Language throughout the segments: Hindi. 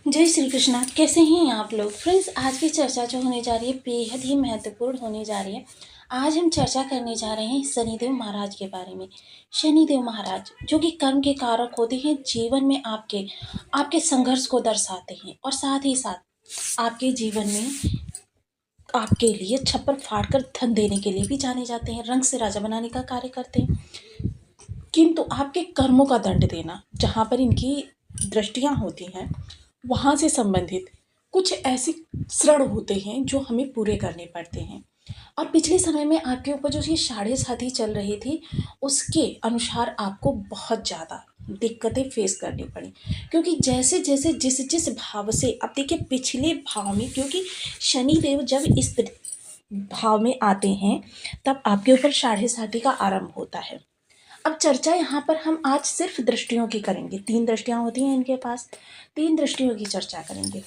जय श्री कृष्णा। कैसे हैं आप लोग फ्रेंड्स। आज की चर्चा जो होने जा रही है बेहद ही महत्वपूर्ण होने जा रही है। आज हम चर्चा करने जा रहे हैं शनिदेव महाराज के बारे में। शनिदेव महाराज जो कि कर्म के कारक होते हैं, जीवन में आपके आपके संघर्ष को दर्शाते हैं और साथ ही साथ आपके जीवन में आपके लिए छप्पर फाड़कर धन देने के लिए भी जाने जाते हैं। रंग से राजा बनाने का कार्य करते हैं, किंतु आपके कर्मों का दंड देना, जहाँ पर इनकी दृष्टियाँ होती हैं वहाँ से संबंधित कुछ ऐसे श्रण होते हैं जो हमें पूरे करने पड़ते हैं। और पिछले समय में आपके ऊपर जो ये साढ़े साथी चल रही थी, उसके अनुसार आपको बहुत ज़्यादा दिक्कतें फेस करनी पड़ी, क्योंकि जैसे जैसे जिस जिस भाव से अब देखिए पिछले भाव में, क्योंकि शनिदेव जब इस भाव में आते हैं तब आपके ऊपर साढ़े साथी का आरंभ होता है। अब चर्चा यहाँ पर हम आज सिर्फ दृष्टियों की करेंगे। 3 दृष्टियाँ होती हैं इनके पास, 3 दृष्टियों की चर्चा करेंगे।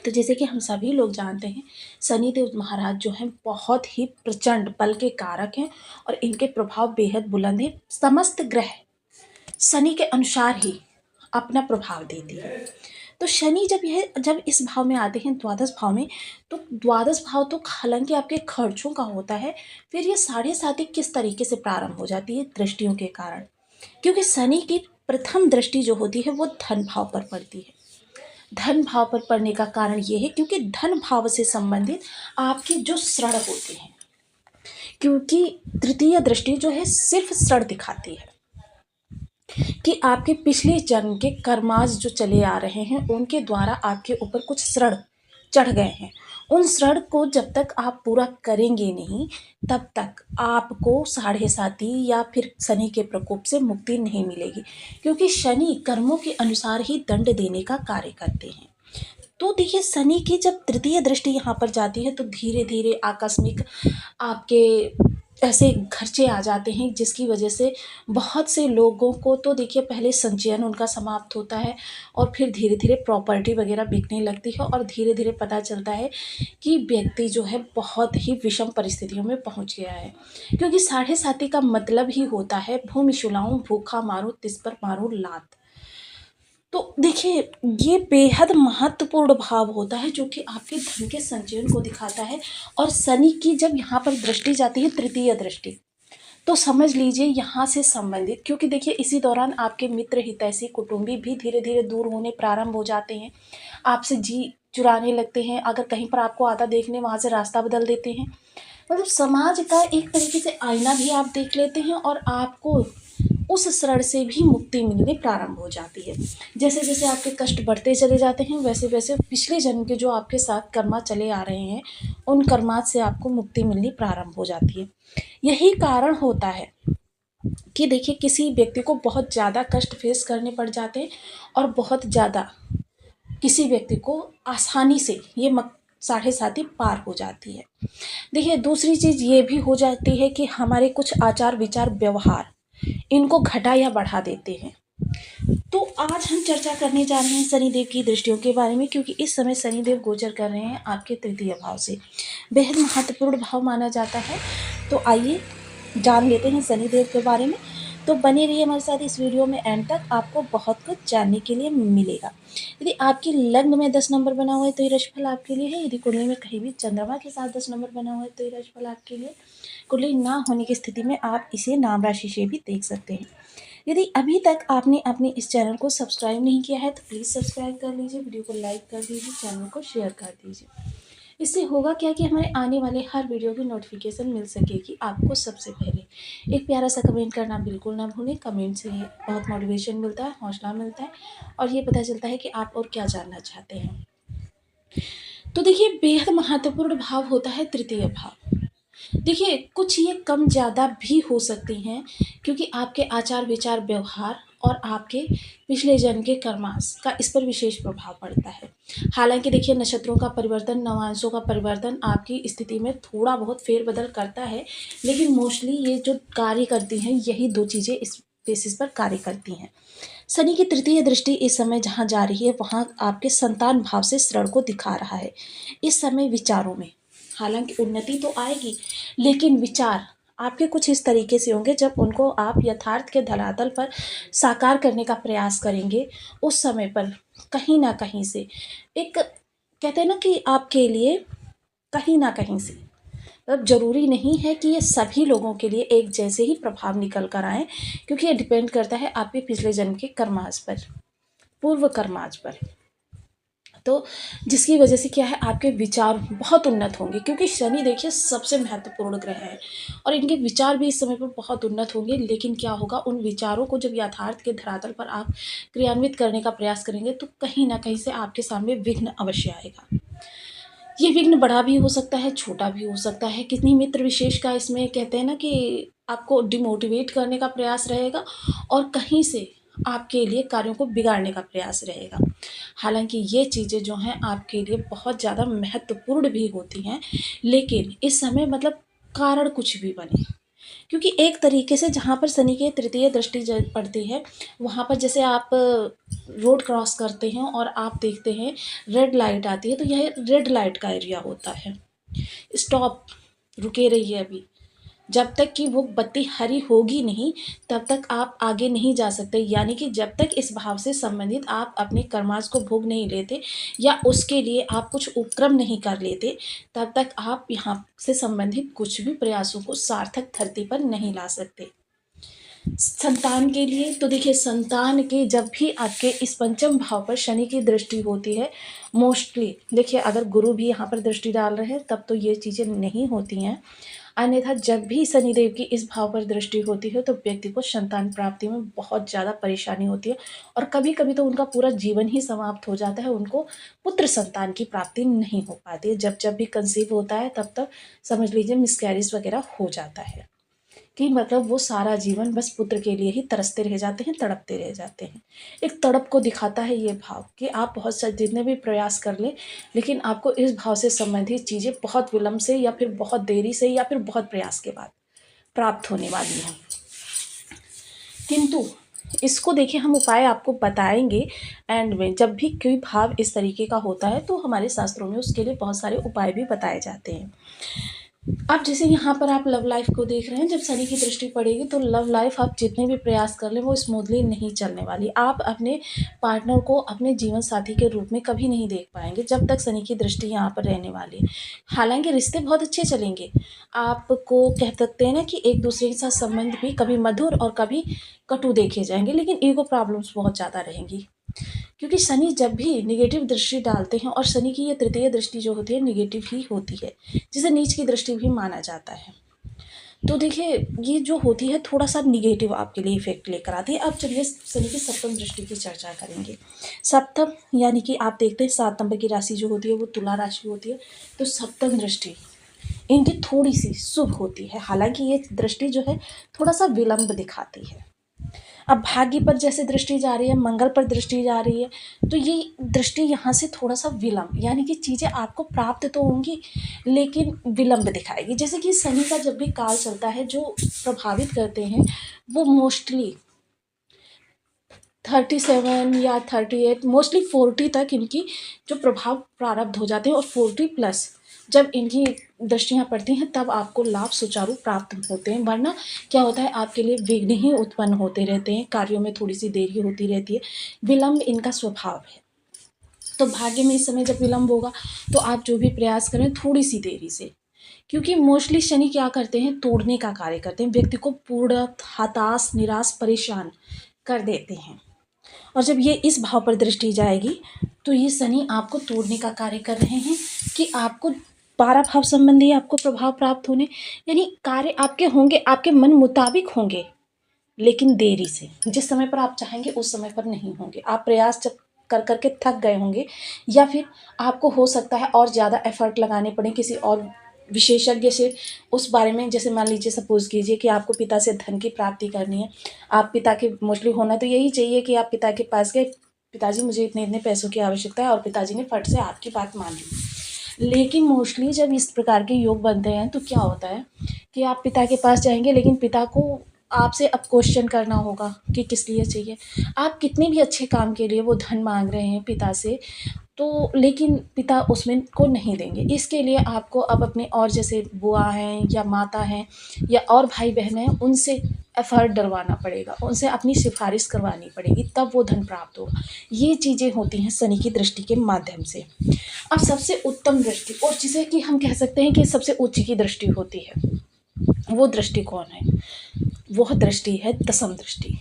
तो जैसे कि हम सभी लोग जानते हैं, शनिदेव महाराज जो हैं बहुत ही प्रचंड बल के कारक हैं और इनके प्रभाव बेहद बुलंद हैं। समस्त ग्रह शनि के अनुसार ही अपना प्रभाव देती है। तो शनि जब इस भाव में आते हैं, द्वादश भाव में, तो द्वादश भाव तो हालांकि आपके खर्चों का होता है। फिर ये साढ़े साथी किस तरीके से प्रारंभ हो जाती है? दृष्टियों के कारण, क्योंकि शनि की प्रथम दृष्टि जो होती है वो धन भाव पर पड़ती है। धन भाव पर पड़ने का कारण ये है क्योंकि धन भाव से संबंधित आपके जो श्रण होते हैं, क्योंकि तृतीय दृष्टि जो है सिर्फ श्रण दिखाती है कि आपके पिछले जन्म के कर्माज जो चले आ रहे हैं उनके द्वारा आपके ऊपर कुछ श्रण चढ़ गए हैं। उन श्रण को जब तक आप पूरा करेंगे नहीं, तब तक आपको साढ़े साथी या फिर शनि के प्रकोप से मुक्ति नहीं मिलेगी, क्योंकि शनि कर्मों के अनुसार ही दंड देने का कार्य करते हैं। तो देखिए, शनि की जब तृतीय दृष्टि यहाँ पर जाती है तो धीरे धीरे आकस्मिक आपके ऐसे खर्चे आ जाते हैं, जिसकी वजह से बहुत से लोगों को तो देखिए पहले संचयन उनका समाप्त होता है और फिर धीरे धीरे प्रॉपर्टी वगैरह बिकने लगती है और धीरे धीरे पता चलता है कि व्यक्ति जो है बहुत ही विषम परिस्थितियों में पहुंच गया है। क्योंकि साढ़े साथी का मतलब ही होता है भूमि सुलाऊं, भूखा मारूं, तिस पर मारूं लात। तो देखिए, ये बेहद महत्वपूर्ण भाव होता है जो कि आपके धन के संचयन को दिखाता है। और शनि की जब यहाँ पर दृष्टि जाती है, तृतीय दृष्टि, तो समझ लीजिए यहाँ से संबंधित, क्योंकि देखिए इसी दौरान आपके मित्र, हितैषी, कुटुंबी भी धीरे धीरे दूर होने प्रारंभ हो जाते हैं, आपसे जी चुराने लगते हैं। अगर कहीं पर आपको आता देखने, वहाँ से रास्ता बदल देते हैं। मतलब समाज का एक तरीके से आईना भी आप देख लेते हैं और आपको उस शरण से भी मुक्ति मिलनी प्रारंभ हो जाती है। जैसे जैसे आपके कष्ट बढ़ते चले जाते हैं, वैसे वैसे पिछले जन्म के जो आपके साथ कर्मा चले आ रहे हैं, उन कर्मात से आपको मुक्ति मिलनी प्रारंभ हो जाती है। यही कारण होता है कि देखिए किसी व्यक्ति को बहुत ज़्यादा कष्ट फेस करने पड़ जाते हैं और बहुत ज़्यादा किसी व्यक्ति को आसानी से ये साढ़े साथी पार हो जाती है। देखिए, दूसरी चीज़ ये भी हो जाती है कि हमारे कुछ आचार विचार व्यवहार इनको घटा या बढ़ा देते हैं। तो आज हम चर्चा करने जा रहे हैं शनिदेव की दृष्टियों के बारे में, क्योंकि इस समय शनिदेव गोचर कर रहे हैं आपके तृतीय भाव से। बेहद महत्वपूर्ण भाव माना जाता है। तो आइए जान लेते हैं शनिदेव के बारे में। तो बने रहिए हमारे साथ इस वीडियो में एंड तक, आपको बहुत कुछ जानने के लिए मिलेगा। यदि आपकी लग्न में 10 नंबर बना हुआ है तो ये राशिफल आपके लिए है। यदि कुंडली में कहीं भी चंद्रमा के साथ 10 नंबर बना हुआ है तो ये राशिफल आपके लिए। कुंडली ना होने की स्थिति में आप इसे नाम राशि से भी देख सकते हैं। यदि अभी तक आपने अपने इस चैनल को सब्सक्राइब नहीं किया है तो प्लीज़ सब्सक्राइब कर लीजिए, वीडियो को लाइक कर दीजिए, चैनल को शेयर कर दीजिए। इससे होगा क्या कि हमारे आने वाले हर वीडियो की नोटिफिकेशन मिल सकेगी आपको सबसे पहले। एक प्यारा सा कमेंट करना बिल्कुल ना भूलें। कमेंट से बहुत मोटिवेशन मिलता है, हौसला मिलता है और ये पता चलता है कि आप और क्या जानना चाहते हैं। तो देखिए, बेहद महत्वपूर्ण भाव होता है तृतीय भाव। देखिए, कुछ ये कम ज़्यादा भी हो सकती हैं, क्योंकि आपके आचार विचार व्यवहार और आपके पिछले जन्म के कर्मास का इस पर विशेष प्रभाव पड़ता है। हालांकि देखिए, नक्षत्रों का परिवर्तन, नवांशों का परिवर्तन आपकी स्थिति में थोड़ा बहुत फेरबदल करता है, लेकिन मोस्टली ये जो कार्य करती हैं यही 2 चीज़ें इस बेसिस पर कार्य करती हैं। शनि की तृतीय दृष्टि इस समय जहाँ जा रही है वहाँ आपके संतान भाव से श्रण को दिखा रहा है। इस समय विचारों में हालांकि उन्नति तो आएगी, लेकिन विचार आपके कुछ इस तरीके से होंगे जब उनको आप यथार्थ के धरातल पर साकार करने का प्रयास करेंगे, उस समय पर कहीं न कहीं से एक कहते हैं ना कि आपके लिए कहीं न कहीं से मतलब ज़रूरी नहीं है कि ये सभी लोगों के लिए एक जैसे ही प्रभाव निकल कर आएँ, क्योंकि ये डिपेंड करता है आपके पिछले जन्म के कर्मास पर, पूर्व कर्माज पर। तो जिसकी वजह से क्या है, आपके विचार बहुत उन्नत होंगे, क्योंकि शनि देखिए सबसे महत्वपूर्ण ग्रह है और इनके विचार भी इस समय पर बहुत उन्नत होंगे। लेकिन क्या होगा, उन विचारों को जब यथार्थ के धरातल पर आप क्रियान्वित करने का प्रयास करेंगे तो कहीं ना कहीं से आपके सामने विघ्न अवश्य आएगा। ये विघ्न बड़ा भी हो सकता है, छोटा भी हो सकता है। कितनी मित्र विशेष का इसमें कहते हैं ना कि आपको डिमोटिवेट करने का प्रयास रहेगा और कहीं से आपके लिए कार्यों को बिगाड़ने का प्रयास रहेगा। हालाँकि ये चीज़ें जो हैं आपके लिए बहुत ज़्यादा महत्वपूर्ण भी होती हैं, लेकिन इस समय मतलब कारण कुछ भी बने, क्योंकि एक तरीके से जहाँ पर शनि की तृतीय दृष्टि पड़ती है, वहाँ पर जैसे आप रोड क्रॉस करते हैं और आप देखते हैं रेड लाइट आती है, तो यह रेड लाइट का एरिया होता है। स्टॉप, रुके रहिए अभी, जब तक कि वो बत्ती हरी होगी नहीं तब तक आप आगे नहीं जा सकते। यानी कि जब तक इस भाव से संबंधित आप अपने कर्मास को भोग नहीं लेते या उसके लिए आप कुछ उपक्रम नहीं कर लेते, तब तक आप यहाँ से संबंधित कुछ भी प्रयासों को सार्थक धरती पर नहीं ला सकते। संतान के लिए तो देखिए, संतान के जब भी आपके इस पंचम भाव पर शनि की दृष्टि होती है, मोस्टली देखिए अगर गुरु भी यहाँ पर दृष्टि डाल रहे हैं तब तो ये चीज़ें नहीं होती हैं। अन्यथा जब भी शनिदेव की इस भाव पर दृष्टि होती है तो व्यक्ति को संतान प्राप्ति में बहुत ज़्यादा परेशानी होती है और कभी कभी तो उनका पूरा जीवन ही समाप्त हो जाता है, उनको पुत्र संतान की प्राप्ति नहीं हो पाती है। जब जब भी कंसीव होता है तब तब समझ लीजिए मिसकैरेज वगैरह हो जाता है, कि मतलब वो सारा जीवन बस पुत्र के लिए ही तरसते रह जाते हैं, तड़पते रह जाते हैं। एक तड़प को दिखाता है ये भाव कि आप बहुत सारे जितने भी प्रयास कर लें, लेकिन आपको इस भाव से संबंधित चीज़ें बहुत विलम्ब से या फिर बहुत देरी से या फिर बहुत प्रयास के बाद प्राप्त होने वाली हैं। किंतु इसको देखिए हम उपाय आपको बताएंगे एंड में। जब भी कोई भाव इस तरीके का होता है तो हमारे शास्त्रों में उसके लिए बहुत सारे उपाय भी बताए जाते हैं। अब जैसे यहाँ पर आप लव लाइफ को देख रहे हैं, जब शनि की दृष्टि पड़ेगी तो लव लाइफ आप जितने भी प्रयास कर लें वो स्मूथली नहीं चलने वाली। आप अपने पार्टनर को अपने जीवन साथी के रूप में कभी नहीं देख पाएंगे जब तक शनि की दृष्टि यहाँ पर रहने वाली है। हालांकि रिश्ते बहुत अच्छे चलेंगे, आपको कह सकते हैं ना कि एक दूसरे के साथ संबंध भी कभी मधुर और कभी कटु देखे जाएंगे, लेकिन ईगो प्रॉब्लम्स बहुत ज़्यादा रहेंगी, क्योंकि शनि जब भी निगेटिव दृष्टि डालते हैं, और शनि की ये तृतीय दृष्टि जो होती है निगेटिव ही होती है, जिसे नीच की दृष्टि भी माना जाता है। तो देखिए ये जो होती है थोड़ा सा निगेटिव आपके लिए इफेक्ट लेकर आती है। अब चलिए शनि की सप्तम दृष्टि की चर्चा करेंगे। सप्तम यानी कि आप देखते हैं 7 नंबर की राशि जो होती है वो तुला राशि होती है, तो सप्तम दृष्टि इनकी थोड़ी सी शुभ होती है। हालांकि ये दृष्टि जो है थोड़ा सा विलंब दिखाती है। अब भाग्य पर जैसे दृष्टि जा रही है, मंगल पर दृष्टि जा रही है, तो ये दृष्टि यहाँ से थोड़ा सा विलंब, यानी कि चीज़ें आपको प्राप्त तो होंगी लेकिन विलंब दिखाएगी। जैसे कि शनि का जब भी काल चलता है जो प्रभावित करते हैं वो मोस्टली 37 या 38, मोस्टली 40 तक इनकी जो प्रभाव प्रारब्ध हो जाते हैं, और 40+ जब इनकी दृष्टियाँ पड़ती हैं तब आपको लाभ सुचारू प्राप्त होते हैं। वरना क्या होता है, आपके लिए विघ्न ही उत्पन्न होते रहते हैं, कार्यों में थोड़ी सी देरी होती रहती है, विलंब इनका स्वभाव है। तो भाग्य में इस समय जब विलंब होगा तो आप जो भी प्रयास करें थोड़ी सी देरी से, क्योंकि मोस्टली शनि क्या करते हैं, तोड़ने का कार्य करते हैं, व्यक्ति को पूर्ण हताश, निराश, परेशान कर देते हैं। और जब ये इस भाव पर दृष्टि जाएगी तो ये शनि आपको तोड़ने का कार्य कर रहे हैं कि आपको 12 भाव संबंधी आपको प्रभाव प्राप्त होने, यानी कार्य आपके होंगे, आपके मन मुताबिक होंगे, लेकिन देरी से। जिस समय पर आप चाहेंगे उस समय पर नहीं होंगे। आप प्रयास जब कर करके थक गए होंगे, या फिर आपको हो सकता है और ज़्यादा एफर्ट लगाने पड़े किसी और विशेषज्ञ से उस बारे में। जैसे मान लीजिए सपोज कीजिए कि आपको पिता से धन की प्राप्ति करनी है, आप पिता के मोस्टली होना तो यही चाहिए कि आप पिता के पास गए, पिताजी मुझे इतने इतने पैसों की आवश्यकता है, और पिताजी ने फट से आपकी बात मान ली। लेकिन मोस्टली जब इस प्रकार के योग बनते हैं तो क्या होता है कि आप पिता के पास जाएंगे, लेकिन पिता को आपसे अब क्वेश्चन करना होगा कि किस लिए चाहिए। आप कितने भी अच्छे काम के लिए वो धन मांग रहे हैं पिता से, तो तो लेकिन पिता उसमें को नहीं देंगे। इसके लिए आपको अब अपने और जैसे बुआ हैं या माता हैं या और भाई-बहन हैं, उनसे एफ़र्ट डलवाना पड़ेगा, उनसे अपनी सिफ़ारिश करवानी पड़ेगी, तब वो धन प्राप्त होगा। ये चीज़ें होती हैं शनि की दृष्टि के माध्यम से। अब सबसे उत्तम दृष्टि और जिसे कि हम कह सकते हैं कि सबसे ऊँची की दृष्टि होती है, वो दृष्टि कौन है? वह दृष्टि है दसम दृष्टि।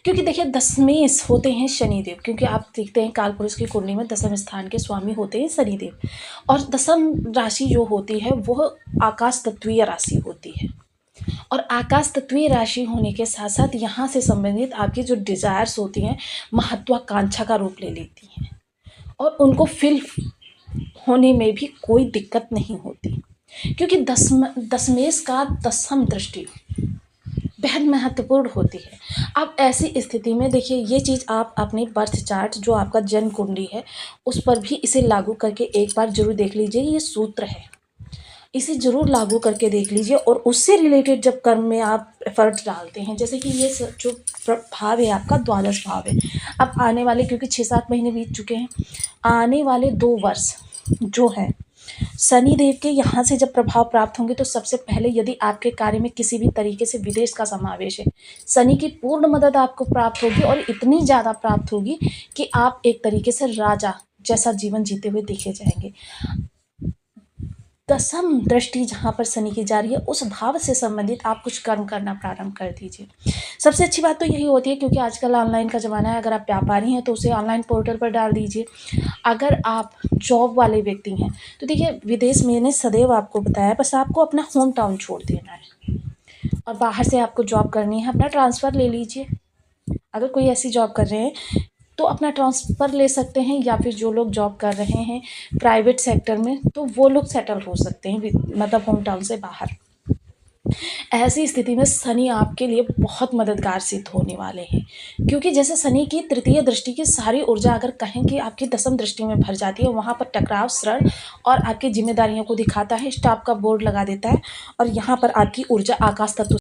क्योंकि देखिए दशमेश होते हैं शनिदेव, क्योंकि आप देखते हैं कालपुरुष की कुंडली में दसम स्थान के स्वामी होते हैं शनिदेव, और दसम राशि जो होती है वह आकाश तत्वीय राशि होती है। और आकाश तत्वीय राशि होने के साथ साथ यहाँ से संबंधित आपकी जो डिज़ायर्स होती हैं महत्वाकांक्षा का रूप ले लेती हैं, और उनको फिल होने में भी कोई दिक्कत नहीं होती, क्योंकि दशमेश का दसम दृष्टि बेहद महत्वपूर्ण होती है। अब ऐसी स्थिति में देखिए ये चीज़ आप अपने बर्थ चार्ट जो आपका जन्म कुंडली है उस पर भी इसे लागू करके एक बार ज़रूर देख लीजिए। ये सूत्र है, इसे ज़रूर लागू करके देख लीजिए, और उससे रिलेटेड जब कर्म में आप एफर्ट डालते हैं, जैसे कि ये जो भाव है आपका द्वादश भाव है। अब आने वाले, क्योंकि 6-7 महीने बीत चुके हैं, आने वाले 2 वर्ष जो हैं शनि देव के यहाँ से जब प्रभाव प्राप्त होंगे, तो सबसे पहले यदि आपके कार्य में किसी भी तरीके से विदेश का समावेश है, शनि की पूर्ण मदद आपको प्राप्त होगी, और इतनी ज़्यादा प्राप्त होगी कि आप एक तरीके से राजा जैसा जीवन जीते हुए देखे जाएंगे। दसम दृष्टि जहाँ पर शनि की जा रही है, उस भाव से संबंधित आप कुछ कर्म करना प्रारंभ कर दीजिए। सबसे अच्छी बात तो यही होती है, क्योंकि आजकल ऑनलाइन का ज़माना है। अगर आप व्यापारी हैं तो उसे ऑनलाइन पोर्टल पर डाल दीजिए। अगर आप जॉब वाले व्यक्ति हैं तो देखिए विदेश मैंने सदैव आपको बताया, बस आपको अपना होम टाउन छोड़ देना है, और बाहर से आपको जॉब करनी है, अपना ट्रांसफ़र ले लीजिए। अगर कोई ऐसी जॉब कर रहे हैं तो अपना ट्रांसफ़र ले सकते हैं, या फिर जो लोग जॉब कर रहे हैं प्राइवेट सेक्टर में तो वो लोग सेटल हो सकते हैं मतलब होम टाउन से बाहर। ऐसी स्थिति में शनि आपके लिए बहुत मददगार सिद्ध होने वाले हैं, क्योंकि जैसे शनि की तृतीय दृष्टि की सारी ऊर्जा अगर कहें कि आपकी दसम दृष्टि में भर जाती है, वहाँ पर टकराव, श्रण और आपकी जिम्मेदारियों को दिखाता है, स्टॉप का बोर्ड लगा देता है, और यहाँ पर आपकी ऊर्जा आकाश तत्व